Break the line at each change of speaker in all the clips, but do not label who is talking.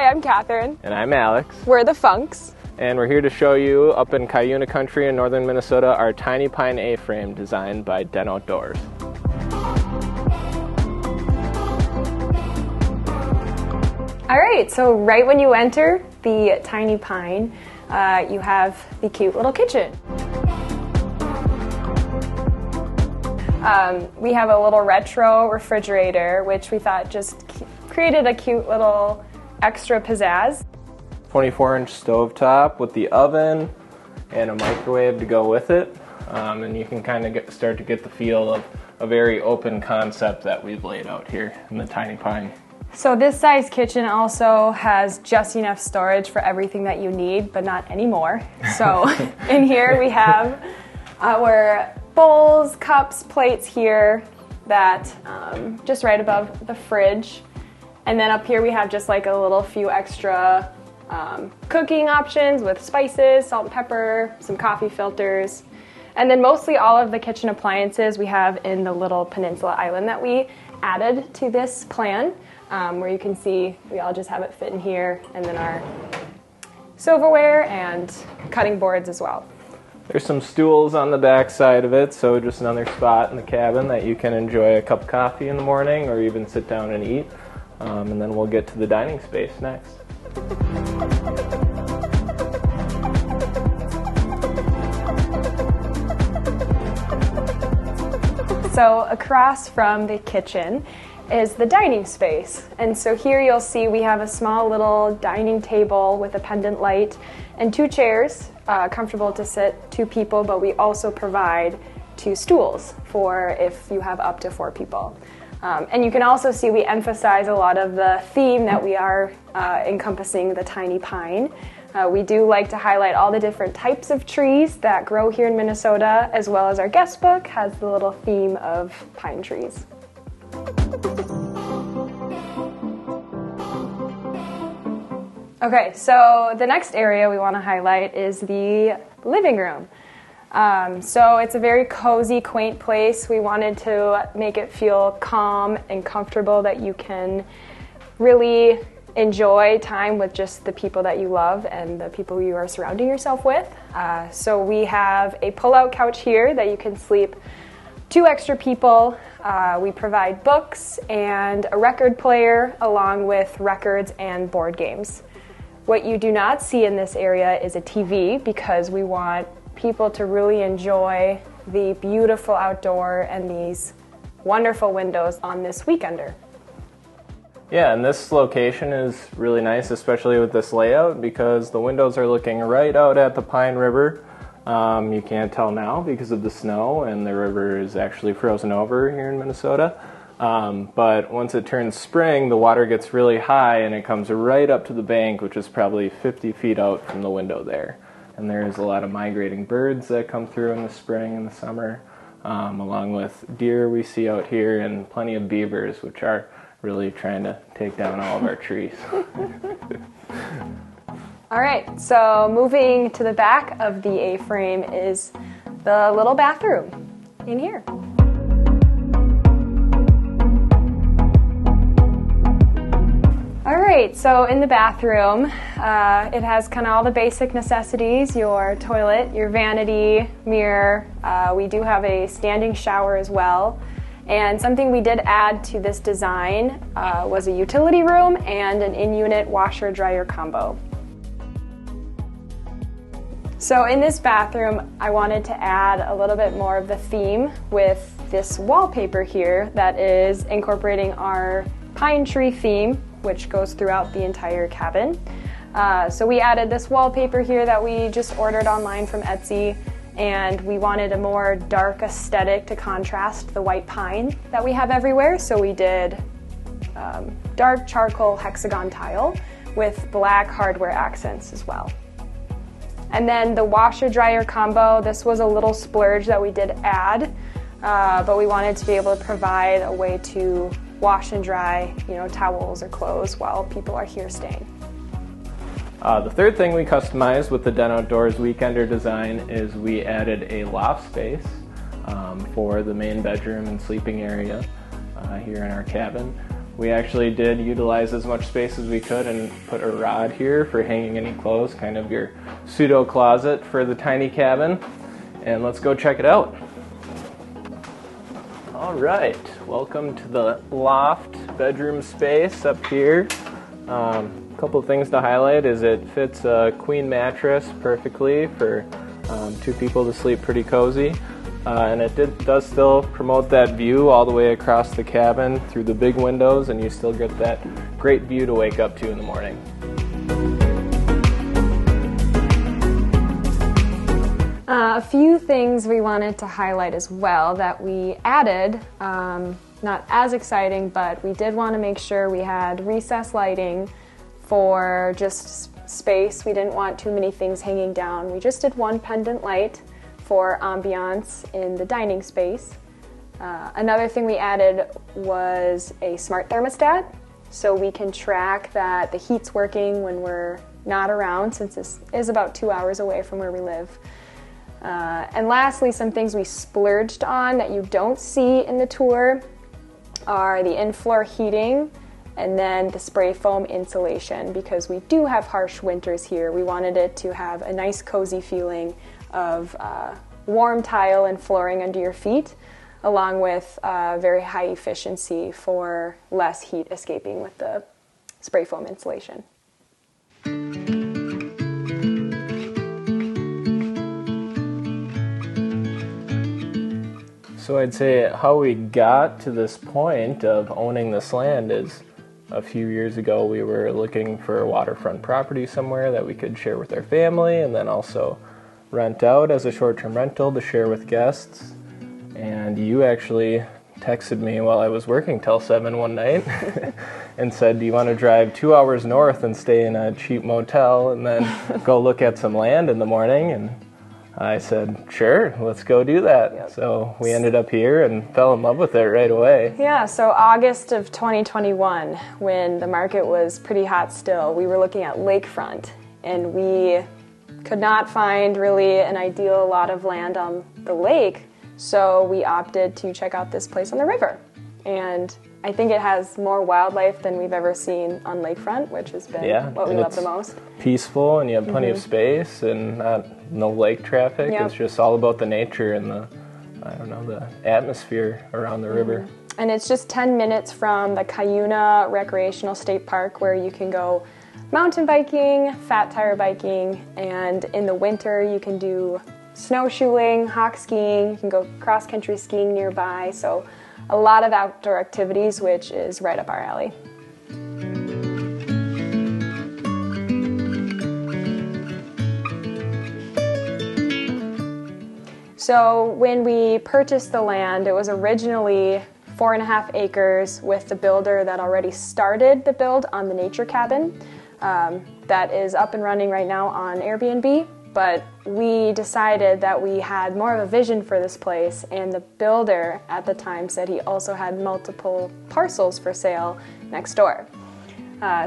I'm Katherine.
And I'm Alex.
We're the Funks.
And we're here to show you, up in Cuyuna Country in northern Minnesota, our tiny pine A-frame designed by Den Outdoors.
All right, so right when you enter the tiny pine, you have the cute little kitchen. We have a little retro refrigerator, which we thought just created a cute little extra pizzazz.
24-inch stovetop with the oven and a microwave to go with it. And you can kind of start to get the feel of a very open concept that we've laid out here in the tiny pine.
So this size kitchen also has just enough storage for everything that you need, but not anymore. So in here we have our bowls, cups, plates here that just right above the fridge. And then up here we have just like a little few extra cooking options with spices, salt and pepper, some coffee filters. And then mostly all of the kitchen appliances we have in the little peninsula island that we added to this plan, where you can see we all just have it fit in here, and then our silverware and cutting boards as well.
There's some stools on the back side of it, so just another spot in the cabin that you can enjoy a cup of coffee in the morning or even sit down and eat. And then we'll get to the dining space next.
So across from the kitchen is the dining space. And so here you'll see we have a small little dining table with a pendant light and 2 chairs, comfortable to sit 2 people, but we also provide 2 stools for if you have up to 4 people. And you can also see we emphasize a lot of the theme that we are encompassing the tiny pine. We do like to highlight all the different types of trees that grow here in Minnesota, as well as our guest book has the little theme of pine trees. Okay, so the next area we want to highlight is the living room. So it's a very cozy, quaint place. We wanted to make it feel calm and comfortable, that you can really enjoy time with just the people that you love and the people you are surrounding yourself with. So we have a pull-out couch here that you can sleep 2 extra people. We provide books and a record player along with records and board games. What you do not see in this area is a TV, because we want people to really enjoy the beautiful outdoor and these wonderful windows on this weekender.
Yeah, and this location is really nice, especially with this layout, because the windows are looking right out at the Pine River. You can't tell now because of the snow, and the river is actually frozen over here in Minnesota. But once it turns spring, the water gets really high and it comes right up to the bank, which is probably 50 feet out from the window there. And there's a lot of migrating birds that come through in the spring and the summer, along with deer we see out here, and plenty of beavers, which are really trying to take down all of our trees.
All right, so moving to the back of the A-frame is the little bathroom in here. All right, so in the bathroom, it has kind of all the basic necessities: your toilet, your vanity, mirror. We do have a standing shower as well. And something we did add to this design was a utility room and an in-unit washer-dryer combo. So in this bathroom, I wanted to add a little bit more of the theme with this wallpaper here that is incorporating our pine tree theme, which goes throughout the entire cabin. So we added this wallpaper here that we just ordered online from Etsy, and we wanted a more dark aesthetic to contrast the white pine that we have everywhere. So we did dark charcoal hexagon tile with black hardware accents as well. And then the washer-dryer combo, this was a little splurge that we did add, but we wanted to be able to provide a way to wash and dry, towels or clothes while people are here staying.
The third thing we customized with the Den Outdoors Weekender design is we added a loft space for the main bedroom and sleeping area here in our cabin. We actually did utilize as much space as we could and put a rod here for hanging any clothes, kind of your pseudo closet for the tiny cabin. And let's go check it out. All right, welcome to the loft bedroom space up here. A couple of things to highlight is it fits a queen mattress perfectly for 2 people to sleep pretty cozy. And it does still promote that view all the way across the cabin through the big windows, and you still get that great view to wake up to in the morning.
A few things we wanted to highlight as well that we added, not as exciting, but we did want to make sure we had recessed lighting for just space. We didn't want too many things hanging down. We just did one pendant light for ambiance in the dining space. Another thing we added was a smart thermostat, so we can track that the heat's working when we're not around, since this is about 2 hours away from where we live. And lastly, some things we splurged on that you don't see in the tour are the in-floor heating and then the spray foam insulation, because we do have harsh winters here. We wanted it to have a nice cozy feeling of warm tile and flooring under your feet, along with very high efficiency for less heat escaping with the spray foam insulation.
So I'd say how we got to this point of owning this land is a few years ago we were looking for a waterfront property somewhere that we could share with our family and then also rent out as a short-term rental to share with guests. And you actually texted me while I was working till 7 one night and said, do you want to drive 2 hours north and stay in a cheap motel and then go look at some land in the morning? And I said, sure, let's go do that. Yep. So we ended up here and fell in love with it right away.
Yeah, so August of 2021, when the market was pretty hot still, we were looking at lakefront, and we could not find really an ideal lot of land on the lake, so we opted to check out this place on the river. And I think it has more wildlife than we've ever seen on lakefront, which has been what we love the most.
Peaceful, and you have plenty of space and no lake traffic. Yep. It's just all about the nature and the atmosphere around the river.
And it's just 10 minutes from the Cuyuna Recreational State Park, where you can go mountain biking, fat tire biking, and in the winter you can do snowshoeing, hawk skiing, you can go cross-country skiing nearby. So a lot of outdoor activities, which is right up our alley. So when we purchased the land, it was originally 4.5 acres with the builder that already started the build on the nature cabin. That is up and running right now on Airbnb. But we decided that we had more of a vision for this place, and the builder at the time said he also had multiple parcels for sale next door.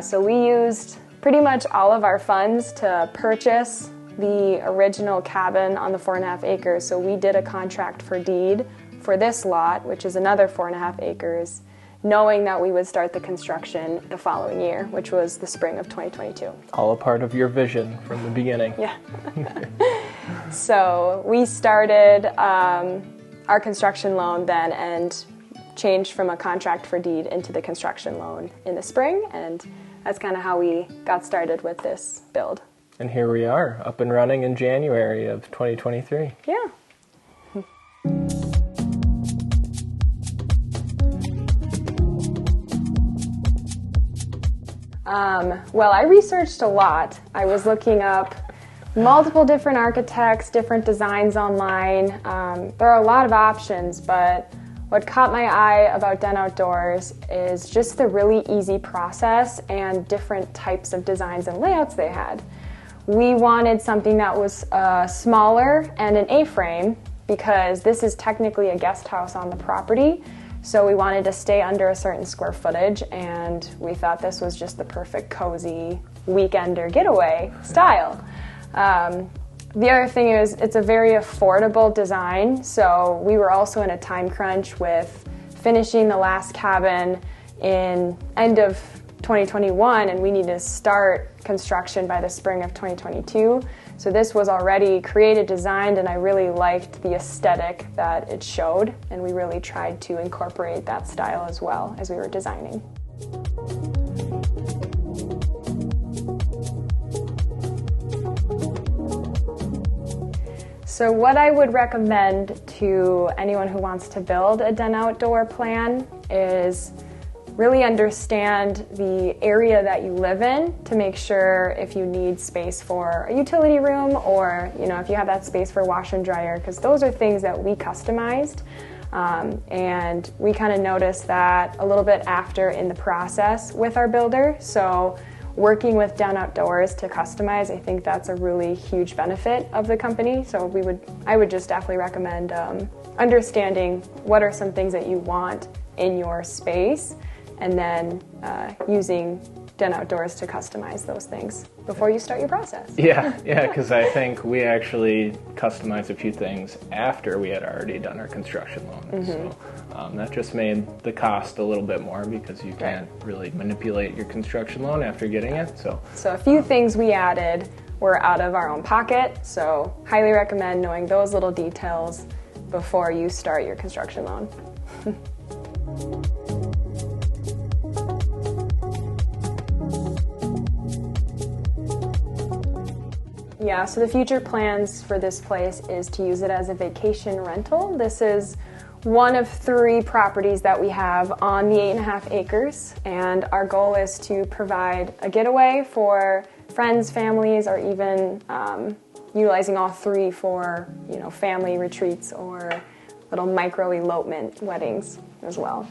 So we used pretty much all of our funds to purchase the original cabin on the 4.5 acres. So we did a contract for deed for this lot, which is another 4.5 acres, knowing that we would start the construction the following year, which was the spring of 2022.
All a part of your vision from the beginning.
Yeah. So we started our construction loan then and changed from a contract for deed into the construction loan in the spring, and that's kind of how we got started with this build.
And here we are, up and running in January of 2023.
Yeah. Well, I researched a lot. I was looking up multiple different architects, different designs online. There are a lot of options, but what caught my eye about Den Outdoors is just the really easy process and different types of designs and layouts they had. We wanted something that was smaller and an A-frame, because this is technically a guest house on the property. So we wanted to stay under a certain square footage, and we thought this was just the perfect cozy weekender getaway style. The other thing is it's a very affordable design, so we were also in a time crunch with finishing the last cabin in end of 2021, and we need to start construction by the spring of 2022. So this was already created, designed, and I really liked the aesthetic that it showed, and we really tried to incorporate that style as well as we were designing. So what I would recommend to anyone who wants to build a den outdoor plan is really understand the area that you live in to make sure if you need space for a utility room, or if you have that space for wash and dryer, because those are things that we customized. And we kind of noticed that a little bit after in the process with our builder. So working with Den Outdoors to customize, I think that's a really huge benefit of the company. So I would just definitely recommend understanding what are some things that you want in your space, and then using Den Outdoors to customize those things before you start your process.
Yeah, because I think we actually customized a few things after we had already done our construction loan. Mm-hmm. So that just made the cost a little bit more, because you can't really manipulate your construction loan after getting it. So
a few things we added were out of our own pocket, so highly recommend knowing those little details before you start your construction loan. Yeah, so the future plans for this place is to use it as a vacation rental. This is one of 3 properties that we have on the 8.5 acres, and our goal is to provide a getaway for friends, families, or even utilizing all 3 for family retreats or little micro elopement weddings as well.